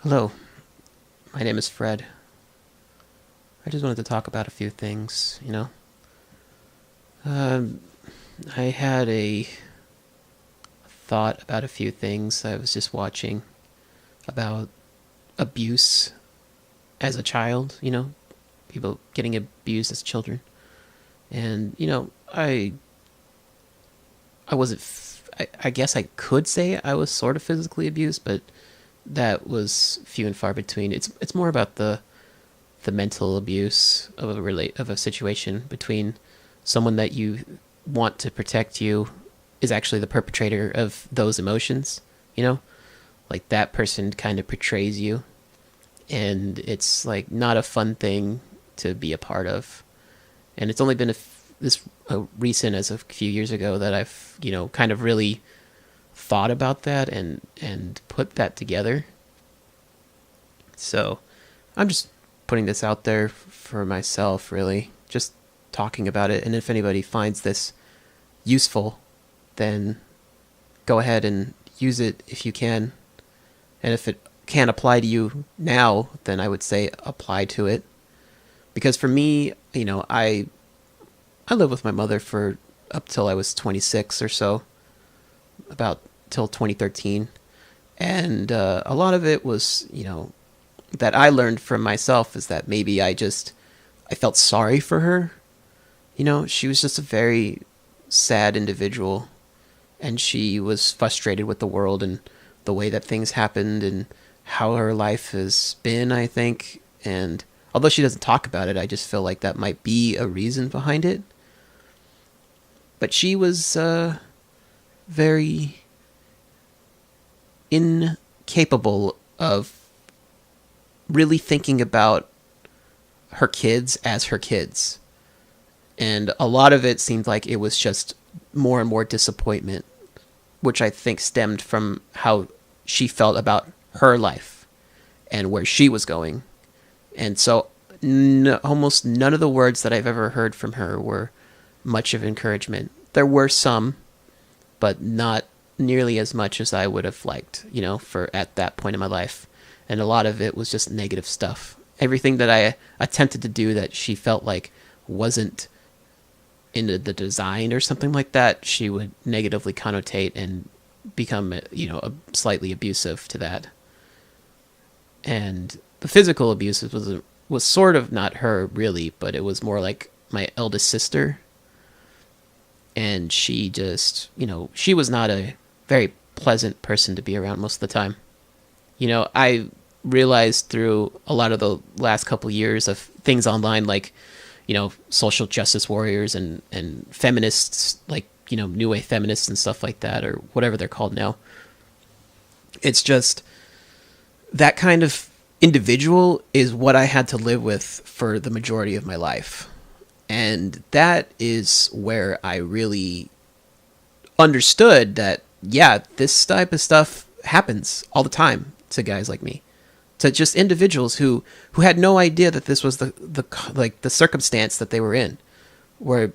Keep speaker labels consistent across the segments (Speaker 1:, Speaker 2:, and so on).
Speaker 1: Hello, my name is Fred. I just wanted to talk about a few things. Um, I had a thought about a few things I was just watching about abuse as a child, people getting abused as children. And I wasn't, I guess I could say I was sort of physically abused, but that was few and far between. It's more about the mental abuse of a situation between someone that you want to protect you is actually the perpetrator of those emotions. You know, like that person kind of portrays you, and it's like not a fun thing to be a part of. And it's only been recent as a few years ago that I've kind of really thought about that and put that together. So I'm just putting this out there for myself, really, just talking about it. And if anybody finds this useful, then go ahead and use it if you can. And if it can apply to you now, then I would say apply to it. Because for me, I lived with my mother for up till I was 26 or so, about till 2013. And a lot of it was, that I learned from myself is that maybe I felt sorry for her. She was just a very sad individual, and she was frustrated with the world and the way that things happened and how her life has been, I think. And although she doesn't talk about it, I just feel like that might be a reason behind it. But she was very incapable of really thinking about her kids as her kids. And a lot of it seemed like it was just more and more disappointment, which I think stemmed from how she felt about her life and where she was going. And so almost none of the words that I've ever heard from her were much of encouragement. There were some, but not nearly as much as I would have liked, for at that point in my life. And a lot of it was just negative stuff. Everything that I attempted to do that she felt like wasn't in the design or something like that, she would negatively connotate and become, slightly abusive to that. And the physical abuse was sort of not her really, but it was more like my eldest sister. And she just, she was not a very pleasant person to be around most of the time. I realized through a lot of the last couple of years of things online, like, social justice warriors and feminists, like, new wave feminists and stuff like that, or whatever they're called now. It's just that kind of individual is what I had to live with for the majority of my life. And that is where I really understood that, yeah, this type of stuff happens all the time to guys like me, to just individuals who had no idea that this was the circumstance that they were in, where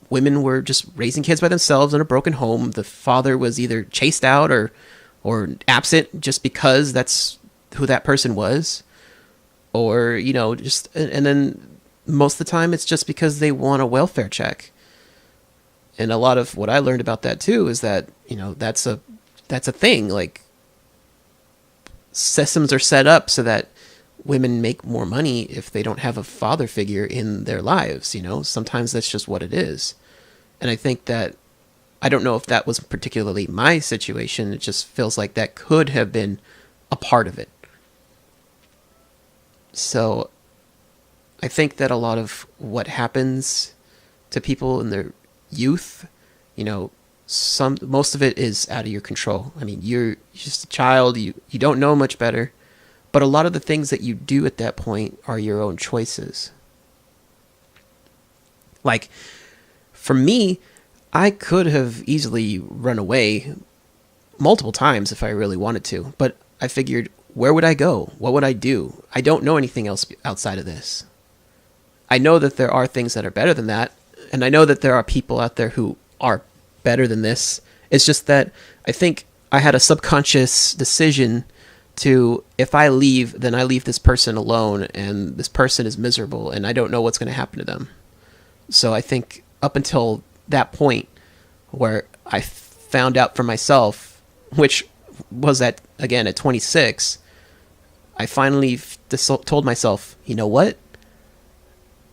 Speaker 1: women were just raising kids by themselves in a broken home. The father was either chased out or absent just because that's who that person was, or just, and then most of the time it's just because they want a welfare check. And a lot of what I learned about that too is that that's a thing. Like, systems are set up so that women make more money if they don't have a father figure in their lives. Sometimes that's just what it is. And I think that, I don't know if that was particularly my situation. It just feels like that could have been a part of it. So I think that a lot of what happens to people in their youth, most of it is out of your control. I mean, you're just a child, you don't know much better, but a lot of the things that you do at that point are your own choices. Like, for me, I could have easily run away multiple times if I really wanted to, but I figured, where would I go? What would I do? I don't know anything else outside of this. I know that there are things that are better than that, and I know that there are people out there who are better than this. It's just that I think I had a subconscious decision to if I leave, then I leave this person alone, and this person is miserable, and I don't know what's going to happen to them. So I think up until that point where I found out for myself, which was at 26, I finally told myself, you know what?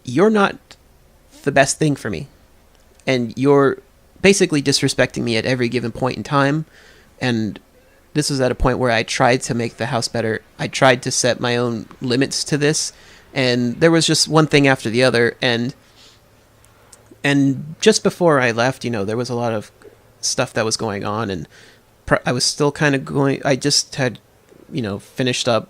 Speaker 1: You're not the best thing for me. And you're basically disrespecting me at every given point in time. And this was at a point where I tried to make the house better. I tried to set my own limits to this. And there was just one thing after the other. And just before I left, there was a lot of stuff that was going on. And I was still kind of I just had, finished up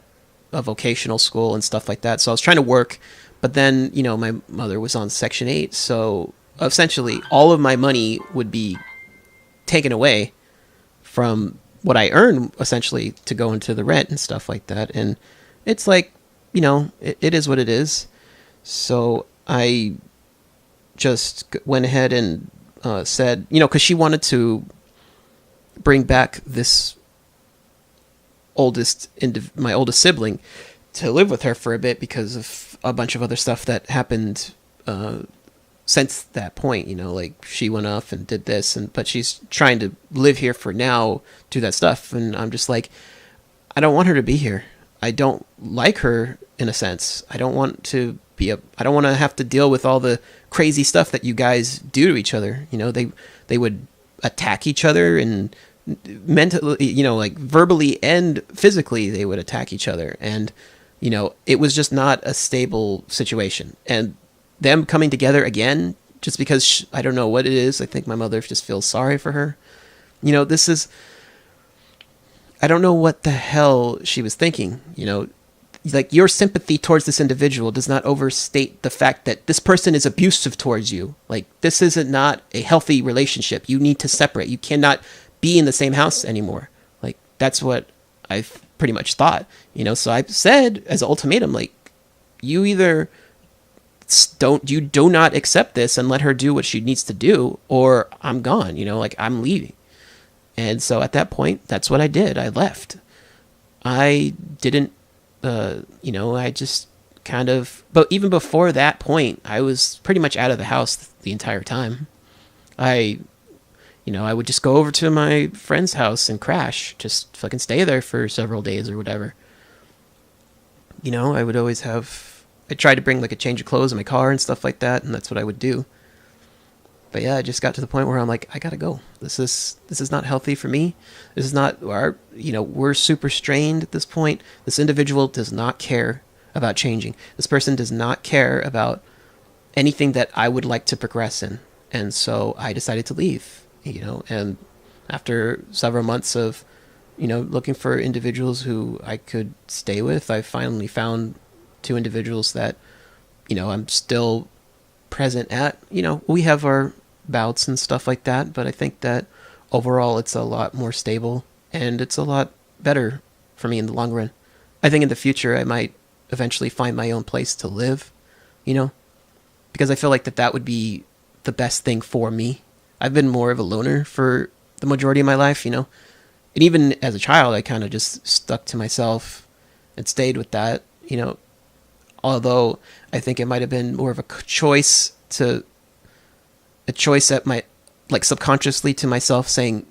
Speaker 1: a vocational school and stuff like that. So I was trying to work. But then, my mother was on Section 8. So essentially all of my money would be taken away from what I earn, essentially, to go into the rent and stuff like that. And it's like, it is what it is. So I just went ahead and said, because she wanted to bring back this my oldest sibling to live with her for a bit because of a bunch of other stuff that happened since that point. Like she went off and did this, but she's trying to live here for now, do that stuff. And I'm just like, I don't want her to be here. I don't like her in a sense. I don't want to I don't want to have to deal with all the crazy stuff that you guys do to each other. They would attack each other, and mentally, like verbally and physically, they would attack each other. And, it was just not a stable situation. And them coming together again, just because I don't know what it is. I think my mother just feels sorry for her. I don't know what the hell she was thinking. Like your sympathy towards this individual does not overstate the fact that this person is abusive towards you. Like this isn't not a healthy relationship. You need to separate. You cannot be in the same house anymore. Like that's what I've pretty much thought, so I said as an ultimatum, like, you either do not accept this and let her do what she needs to do, or I'm gone, like I'm leaving. And so at that point, that's what I did. I left. I didn't, I just kind of, but even before that point, I was pretty much out of the house the entire time. I would just go over to my friend's house and crash, just fucking stay there for several days or whatever. I would always I tried to bring like a change of clothes in my car and stuff like that, and that's what I would do. But yeah, I just got to the point where I'm like, I gotta go. This is not healthy for me. This is not we're super strained at this point. This individual does not care about changing. This person does not care about anything that I would like to progress in. And so I decided to leave. And after several months of, looking for individuals who I could stay with, I finally found 2 individuals that, I'm still present at. We have our bouts and stuff like that, but I think that overall it's a lot more stable and it's a lot better for me in the long run. I think in the future I might eventually find my own place to live, because I feel like that would be the best thing for me. I've been more of a loner for the majority of my life, and even as a child, I kind of just stuck to myself and stayed with that, although I think it might have been more of a choice at my, like subconsciously to myself saying,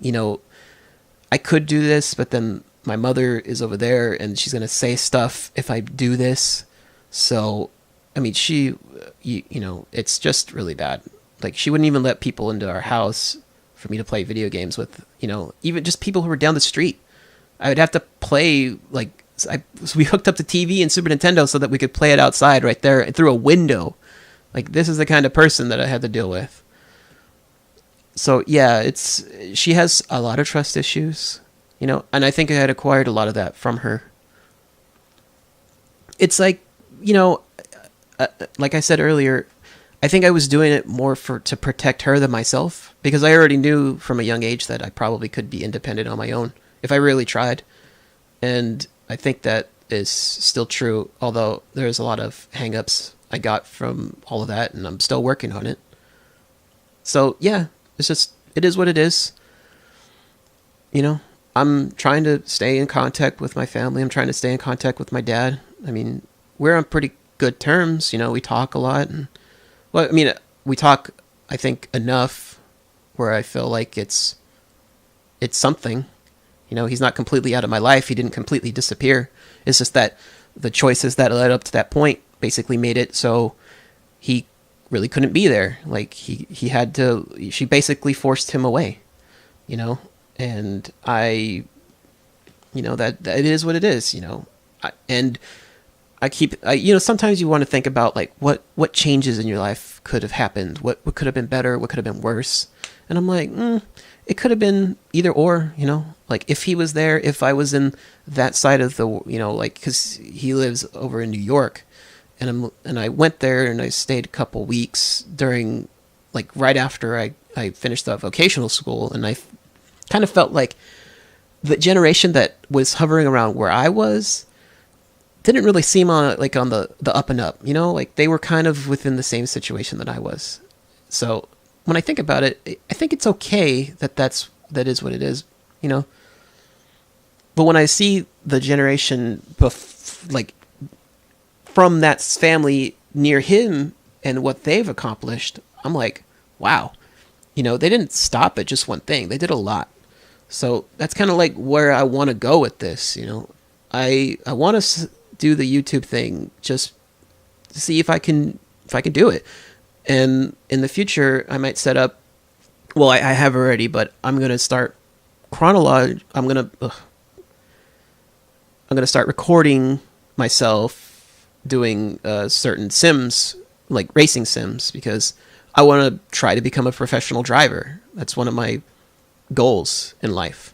Speaker 1: I could do this, but then my mother is over there and she's going to say stuff if I do this. So, I mean, it's just really bad. Like, she wouldn't even let people into our house for me to play video games with, even just people who were down the street. I would have to play, so we hooked up the TV and Super Nintendo so that we could play it outside right there through a window. Like, this is the kind of person that I had to deal with. So, yeah, she has a lot of trust issues, and I think I had acquired a lot of that from her. It's like, like I said earlier, I think I was doing it more to protect her than myself, because I already knew from a young age that I probably could be independent on my own if I really tried. And I think that is still true, although there's a lot of hang-ups I got from all of that, and I'm still working on it. So, yeah, it is what it is. I'm trying to stay in contact with my family. I'm trying to stay in contact with my dad. I mean, we're on pretty good terms. You know, we talk a lot. And, well, I mean, we talk, I think, enough where I feel like it's something. You know, he's not completely out of my life. He didn't completely disappear. It's just that the choices that led up to that point basically made it so he really couldn't be there. Like, he had to, she basically forced him away, you know? And I, you know, that it is what it is, you know? You know, sometimes you want to think about, like, what changes in your life could have happened? What could have been better? What could have been worse? And I'm like, it could have been either or, you know? Like, if he was there, if I was in that side of the, you know, like, because he lives over in New York, and I went there and I stayed a couple weeks during, like, right after I finished the vocational school, and I kind of felt like the generation that was hovering around where I was didn't really seem on the up and up, you know? Like, they were kind of within the same situation that I was. So when I think about it, I think it's okay that is what it is, you know? But when I see the generation like from that family near him and what they've accomplished, I'm like, wow. You know, they didn't stop at just one thing. They did a lot. So that's kind of like where I want to go with this, you know? I want to do the YouTube thing just to see if I can do it. And in the future, I might set up, well, I have already, but I'm going to start I'm going to start recording myself doing certain sims, like racing sims, because I want to try to become a professional driver. That's one of my goals in life.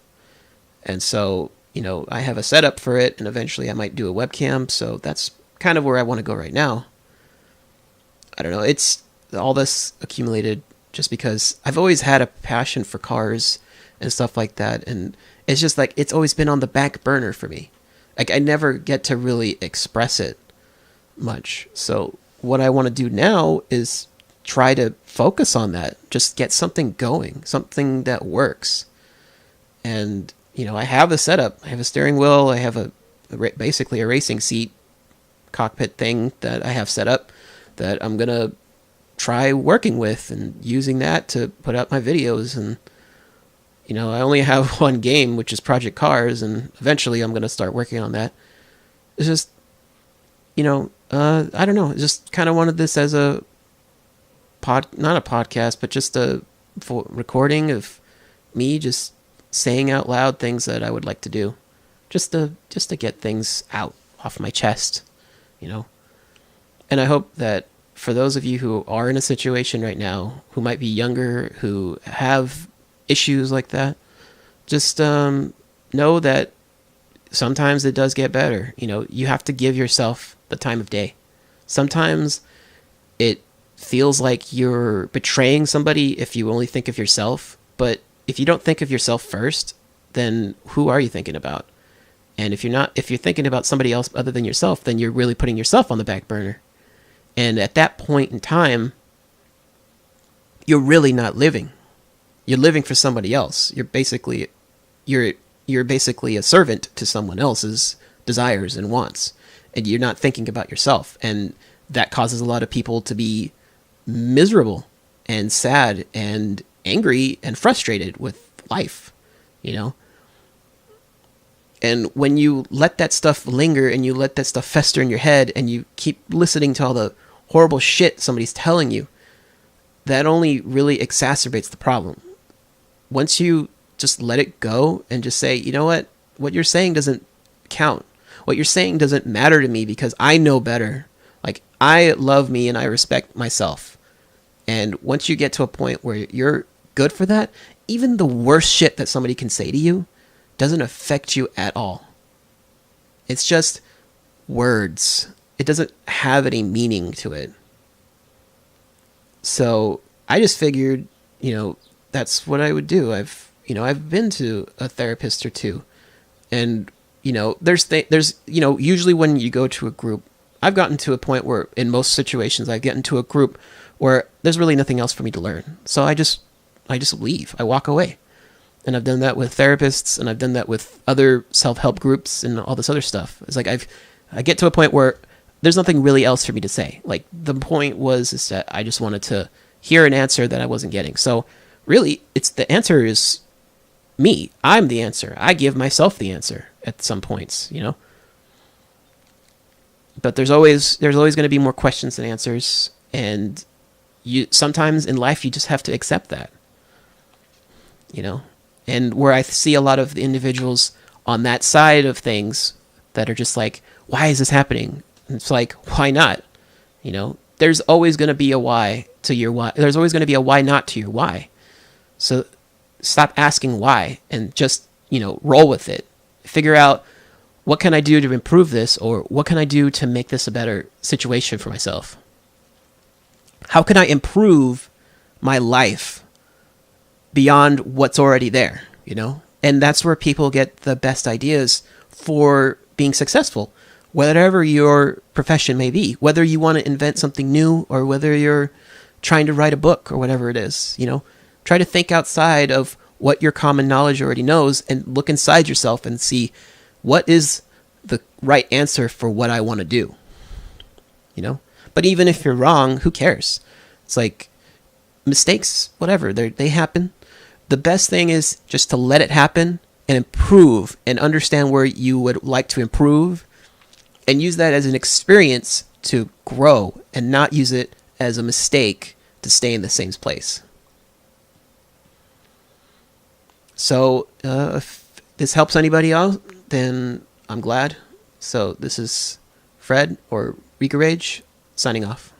Speaker 1: And so, you know, I have a setup for it, and eventually I might do a webcam. So that's kind of where I want to go right now. I don't know. It's all this accumulated just because I've always had a passion for cars and stuff like that. And it's just like, it's always been on the back burner for me. Like, I never get to really express it much. So what I want to do now is try to focus on that. Just get something going, something that works. And, you know, I have a setup. I have a steering wheel. I have basically a racing seat cockpit thing that I have set up that I'm going to try working with and using that to put out my videos. And, you know, I only have one game, which is Project Cars, and eventually I'm going to start working on that. It's just, you know, I don't know. I just kind of wanted this as a not a podcast, but just a recording of me just saying out loud things that I would like to do, just to get things out off my chest, you know. And I hope that for those of you who are in a situation right now, who might be younger, who have issues like that, just know that sometimes it does get better. You know, you have to give yourself the time of day. Sometimes it feels like you're betraying somebody if you only think of yourself, but if you don't think of yourself first, then who are you thinking about? And if you're thinking about somebody else other than yourself, then you're really putting yourself on the back burner. And at that point in time, you're really not living. You're living for somebody else. You're basically a servant to someone else's desires and wants, and you're not thinking about yourself. And that causes a lot of people to be miserable and sad and angry and frustrated with life, you know? And when you let that stuff linger and you let that stuff fester in your head and you keep listening to all the horrible shit somebody's telling you, that only really exacerbates the problem. Once you just let it go and just say, you know what you're saying doesn't count. What you're saying doesn't matter to me because I know better. Like, I love me and I respect myself. And once you get to a point where you're good for that, even the worst shit that somebody can say to you doesn't affect you at all. It's just words. It doesn't have any meaning to it. So I just figured, you know, that's what I would do. I've been to a therapist or two, and, you know, there's, you know, usually when you go to a group, I've gotten to a point where in most situations I get into a group where there's really nothing else for me to learn. So I just leave. I walk away. And I've done that with therapists, and I've done that with other self-help groups and all this other stuff. It's like I get to a point where there's nothing really else for me to say. Like, the point was is that I just wanted to hear an answer that I wasn't getting. So really, it's the answer is me. I'm the answer. I give myself the answer at some points, you know? But there's always going to be more questions than answers, and you sometimes in life you just have to accept that, you know? And where I see a lot of the individuals on that side of things that are just like, why is this happening? And it's like, why not? You know, there's always going to be a why to your why. There's always going to be a why not to your why. So stop asking why and just, you know, roll with it. Figure out, what can I do to improve this, or what can I do to make this a better situation for myself? How can I improve my life beyond what's already there, you know? And that's where people get the best ideas for being successful, whatever your profession may be, whether you want to invent something new or whether you're trying to write a book or whatever it is, you know? Try to think outside of what your common knowledge already knows and look inside yourself and see what is the right answer for what I want to do, you know? But even if you're wrong, who cares? It's like, mistakes, whatever, they happen. The best thing is just to let it happen and improve and understand where you would like to improve and use that as an experience to grow and not use it as a mistake to stay in the same place. So if this helps anybody out, then I'm glad. So this is Fred, or Rikorage, signing off.